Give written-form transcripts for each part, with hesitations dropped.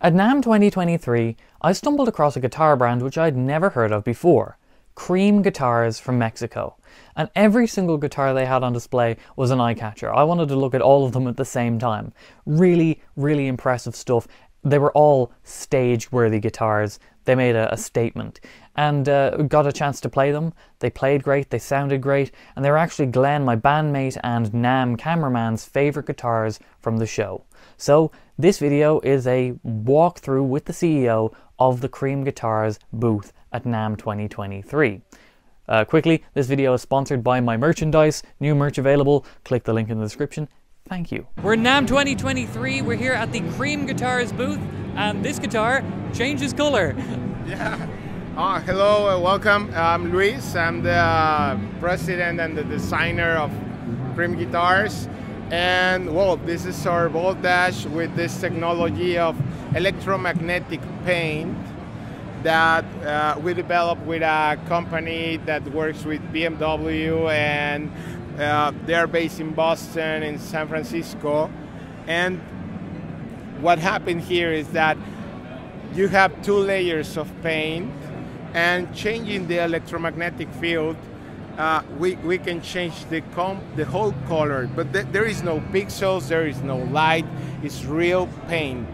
At NAMM 2023, I stumbled across a guitar brand which I'd never heard of before, Cream Guitars from Mexico. And every single guitar they had on display was an eye-catcher. I wanted to look at all of them at the same time. Really, really impressive stuff. They were all stage-worthy guitars. They made a statement. And got a chance to play them. They played great, they sounded great, and they were actually Glenn, my bandmate and NAMM cameraman's favourite guitars from the show. So this video is a walkthrough with the CEO of the Cream Guitars booth at NAMM 2023. Quickly, this video is sponsored by my merchandise. New merch available. Click the link in the description. Thank you. We're in NAMM 2023. We're here at the Cream Guitars booth, and this guitar changes colour. Yeah. Hello, welcome. I'm Luis. I'm the president and the designer of Cream Guitars. And well, this is our Voltage with this technology of electromagnetic paint that we developed with a company that works with BMW, and they're based in Boston and San Francisco. And what happened here is that you have two layers of paint, and changing the electromagnetic field, we can change the whole color, but there is no pixels, there is no light, it's real paint.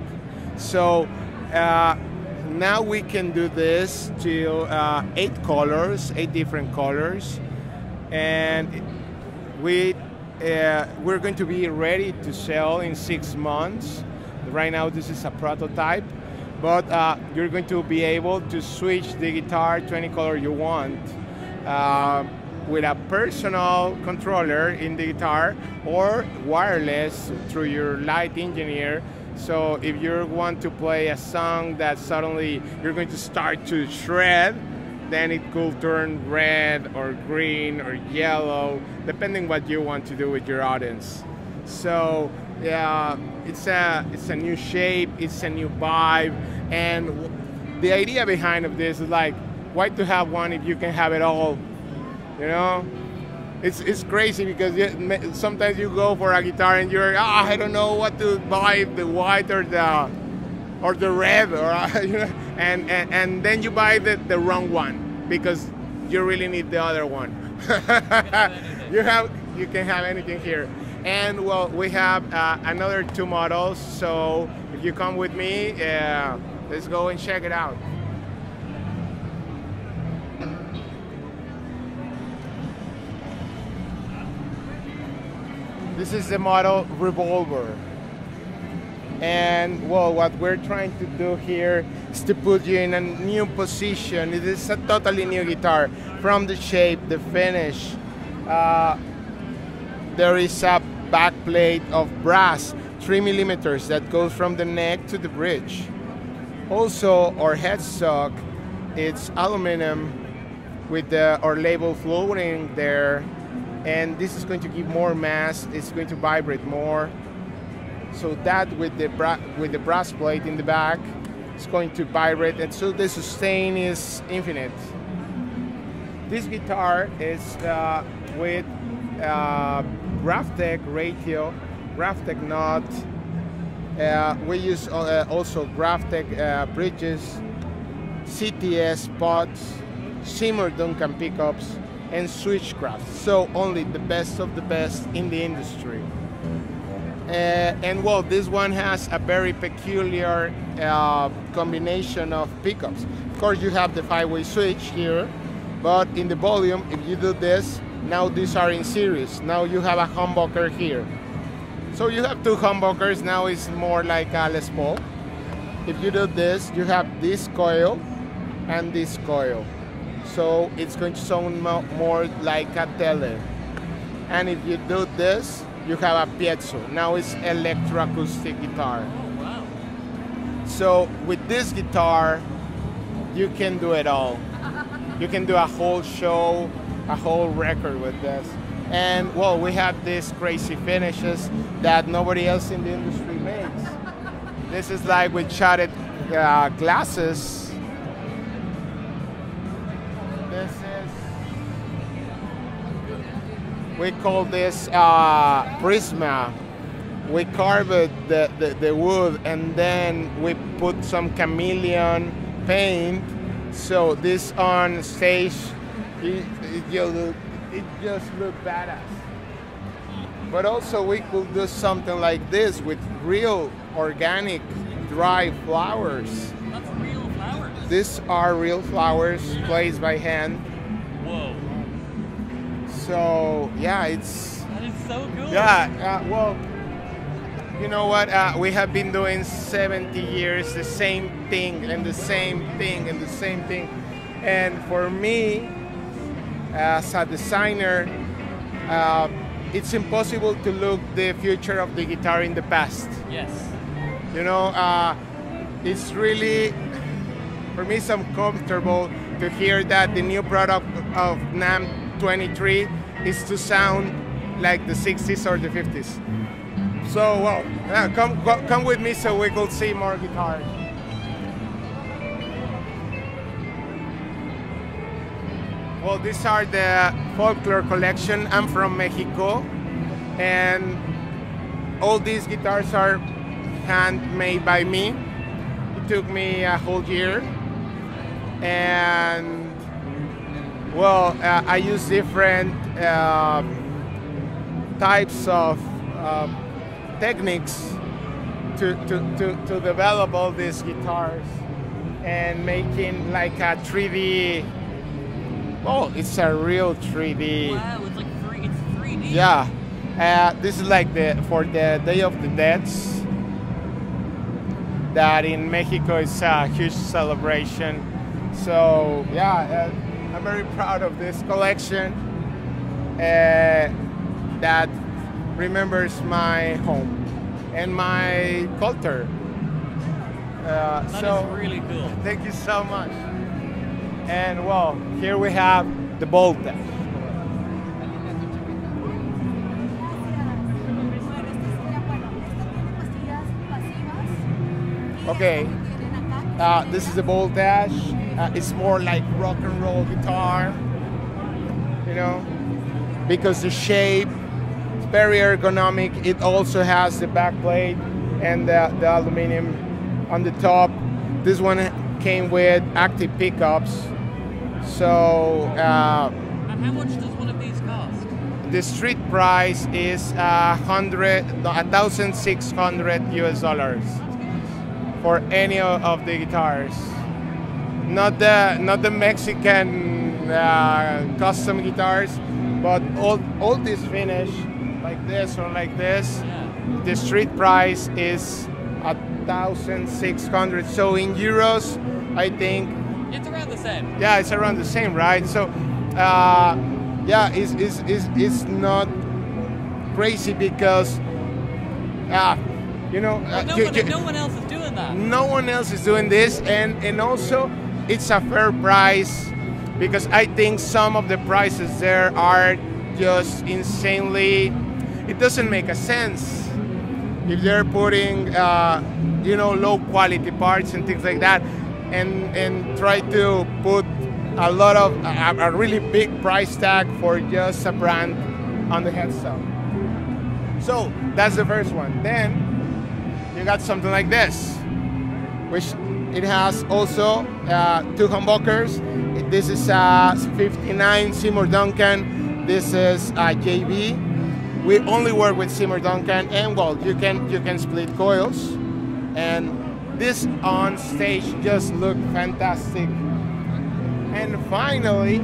So now we can do this to 8 different colors, and we're going to be ready to sell in 6 months. Right now this is a prototype, but you're going to be able to switch the guitar to any color you want with a personal controller in the guitar or wireless through your light engineer. So if you want to play a song that suddenly you're going to start to shred, then it could turn red or green or yellow, depending what you want to do with your audience. So yeah, it's a new shape, it's a new vibe, and the idea behind of this is like, why to have one if you can have it all? You know, it's crazy because sometimes you go for a guitar and you're I don't know what to buy, the white or the red, or you know, and then you buy the wrong one because you really need the other one. You can have anything here. And well, we have another 2 models, so if you come with me, let's go and check it out. This is the model Revolver. And well, what we're trying to do here is to put you in a new position. It is a totally new guitar, from the shape, the finish. There is a back plate of brass, 3 millimeters, that goes from the neck to the bridge. Also, our headstock, it's aluminum with our label floating there, and this is going to give more mass. It's going to vibrate more. So that with the brass plate in the back, it's going to vibrate, and so the sustain is infinite. This guitar is with GraphTech ratio, GraphTech nut. We use also GraphTech bridges, CTS pots, Seymour Duncan pickups, and Switchcraft. So only the best of the best in the industry. And well, this one has a very peculiar combination of pickups. Of course, you have the 5-way switch here, but in the volume, if you do this, now these are in series. Now you have a humbucker here. So you have 2 humbuckers, now it's more like a Les Paul. If you do this, you have this coil and this coil. So it's going to sound more like a tele. And if you do this, you have a piezo. Now it's electroacoustic guitar. Oh, wow. So with this guitar, you can do it all. You can do a whole show, a whole record with this. And well, we have these crazy finishes that nobody else in the industry makes. This is like with shotted glasses. This is, we call this Prisma. we carved the wood, and then we put some chameleon paint. So this on stage, it just looked badass. But also we could do something like this with real organic dry flowers. That's real flowers. These are real flowers placed by hand. Whoa. So yeah, it's That is so cool. well, you know what? We have been doing 70 years the same thing and the same thing and the same thing. And for me, as a designer, it's impossible to look the future of the guitar in the past. Yes. You know, it's really, for me, it's uncomfortable to hear that the new product of NAMM 23 is to sound like the 60s or the 50s. So, well, come with me so we could see more guitars. Well, these are the folklore collection. I'm from Mexico, and all these guitars are handmade by me. It took me a whole year, and well, I use different types of techniques to develop all these guitars and making like a 3D. Oh, it's a real 3D. Wow, it's like it's 3D. Yeah, this is like for the Day of the Dead. That in Mexico is a huge celebration. So yeah, I'm very proud of this collection that remembers my home and my culture. That is really cool. Thank you so much. And well, here we have the Voltage. Okay, this is the Voltage. It's more like rock and roll guitar, you know, because the shape is very ergonomic. It also has the back plate and the aluminum on the top. This one came with active pickups. So, And how much does one of these cost? the street price is $1,600 US for any of the guitars. Not the Mexican custom guitars, but all this finish like this or like this. Yeah. The street price is 1,600. So in euros, I think. It's around the same. Yeah, it's around the same, right? So, yeah, it's not crazy because, you know, No one else is doing that. no one else is doing this, and also it's a fair price because I think some of the prices there are just insanely. It doesn't make a sense if they're putting, you know, low quality parts and things like that. And try to put a lot of a really big price tag for just a brand on the headstock. So that's the first one. Then you got something like this, which it has also two humbuckers. This is a 59 Seymour Duncan. This is a JB. We only work with Seymour Duncan, and well, you can split coils, and this on stage just looked fantastic. And finally,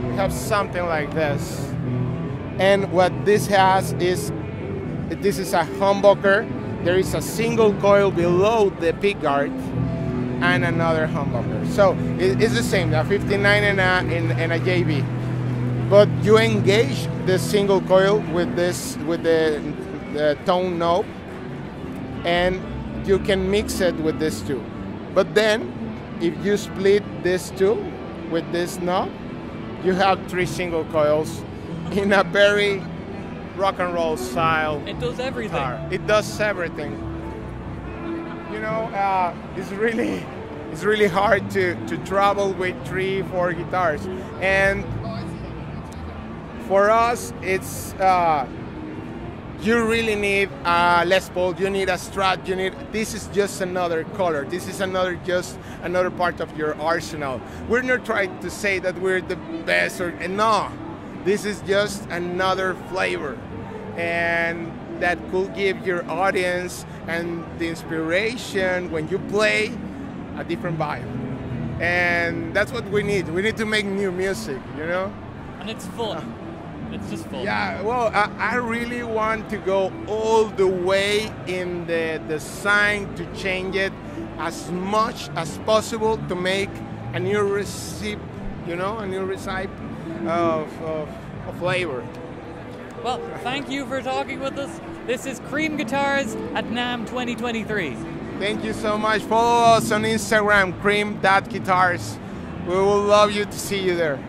we have something like this. And what this has is, this is a humbucker. There is a single coil below the pickguard and another humbucker. So it's the same, a 59 and a JB. But you engage the single coil with this, with the tone knob, and you can mix it with this too. But then, if you split this two with this knob, you have 3 single coils in a very rock and roll style. It does everything. Guitar. It does everything. You know, it's really hard to travel with 3-4 guitars. And for us, it's you really need a Les Paul, you need a Strat, this is just another color. This is just another part of your arsenal. We're not trying to say that we're the best no. This is just another flavor. And that could give your audience and the inspiration when you play a different vibe. And that's what we need. We need to make new music, you know? And it's fun. It's just fun. Yeah, well, I really want to go all the way in the design to change it as much as possible to make a new recipe, you know, a new recipe of flavor. Well, thank you for talking with us. This is Cream Guitars at NAMM 2023. Thank you so much. Follow us on Instagram, cream.guitars. We will love you to see you there.